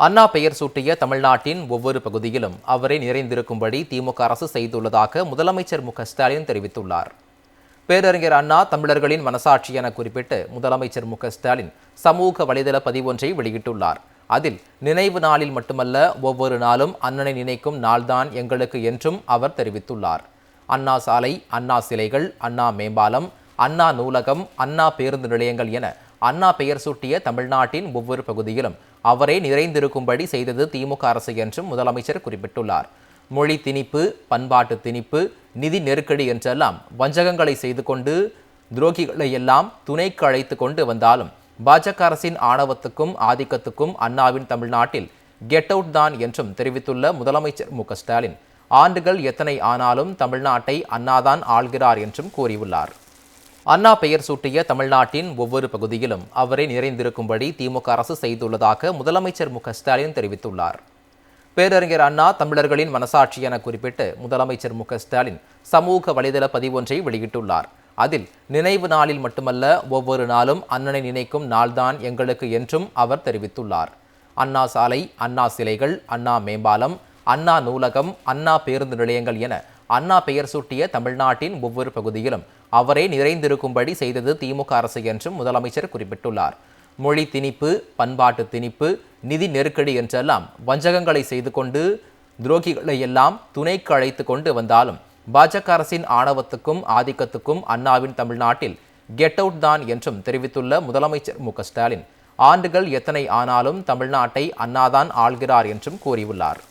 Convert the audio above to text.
அண்ணா பெயர் சூட்டிய தமிழ்நாட்டின் ஒவ்வொரு பகுதியிலும் அவரை நிறைந்திருக்கும்படி திமுக அரசு செய்துள்ளதாக முதலமைச்சர் மு.க.ஸ்டாலின் தெரிவித்துள்ளார். பேரறிஞர் அண்ணா தமிழர்களின் மனசாட்சி என குறிப்பிட்டு முதலமைச்சர் மு.க.ஸ்டாலின் சமூக வலைதள பதிவொன்றை வெளியிட்டுள்ளார். அதில் நினைவு நாளில் மட்டுமல்ல, ஒவ்வொரு நாளும் அண்ணனை நினைக்கும் நாள்தான் எங்களுக்கு என்றும் அவர் தெரிவித்துள்ளார். அண்ணா சாலை, அண்ணா சிலைகள், அண்ணா மேம்பாலம், அண்ணா நூலகம், அண்ணா பேருந்து நிலையங்கள் என அண்ணா பெயர் சூட்டிய தமிழ்நாட்டின் ஒவ்வொரு பகுதியிலும் அவரை நிறைந்திருக்கும்படி செய்தது திமுக அரசு என்றும் முதலமைச்சர் குறிப்பிட்டுள்ளார். மொழி திணிப்பு, பண்பாட்டு திணிப்பு, நிதி நெருக்கடி என்றெல்லாம் வஞ்சகங்களை செய்து கொண்டு துரோகிகளை எல்லாம் துணைக்கு அழைத்து கொண்டு வந்தாலும் பாஜக அரசின் ஆணவத்துக்கும் ஆதிக்கத்துக்கும் அண்ணாவின் தமிழ்நாட்டில் கெட் அவுட் தான் என்றும் தெரிவித்துள்ள முதலமைச்சர் மு.க.ஸ்டாலின், ஆண்டுகள் எத்தனை ஆனாலும் தமிழ்நாட்டை அண்ணாதான் ஆள்கிறார் என்றும் கூறியுள்ளார். அண்ணா பெயர் சூட்டிய தமிழ்நாட்டின் ஒவ்வொரு பகுதியிலும் அவரை நிறைந்திருக்கும்படி திமுக அரசு செய்துள்ளதாக முதலமைச்சர் மு.க.ஸ்டாலின் தெரிவித்துள்ளார். பேரறிஞர் அண்ணா தமிழர்களின் மனசாட்சி என குறிப்பிட்டு முதலமைச்சர் மு.க.ஸ்டாலின் சமூக வலைதள பதிவொன்றை வெளியிட்டுள்ளார். அதில் நினைவு நாளில் மட்டுமல்ல, ஒவ்வொரு நாளும் அண்ணனை நினைக்கும் நாள்தான் எங்களுக்கு என்றும் அவர் தெரிவித்துள்ளார். அண்ணா சாலை, அண்ணா சிலைகள், அண்ணா மேம்பாலம், அண்ணா நூலகம், அண்ணா பேருந்து நிலையங்கள் என அண்ணா பெயர் சூட்டிய தமிழ்நாட்டின் ஒவ்வொரு பகுதியிலும் அவரை நிறைந்திருக்கும்படி செய்தது திமுக அரசு என்றும் முதலமைச்சர் குறிப்பிட்டுள்ளார். மொழி திணிப்பு, பண்பாட்டு திணிப்பு, நிதி நெருக்கடி என்றெல்லாம் வஞ்சகங்களை செய்து கொண்டு துரோகிகளை எல்லாம் துணைக்கு அழைத்து கொண்டு வந்தாலும் பாஜக அரசின் ஆணவத்துக்கும் ஆதிக்கத்துக்கும் அண்ணாவின் தமிழ்நாட்டில் கெட் அவுட் தான் என்றும் தெரிவித்துள்ள முதலமைச்சர் மு.க.ஸ்டாலின், ஆண்டுகள் எத்தனை ஆனாலும் தமிழ்நாட்டை அண்ணாதான் ஆள்கிறார் என்றும் கூறியுள்ளார்.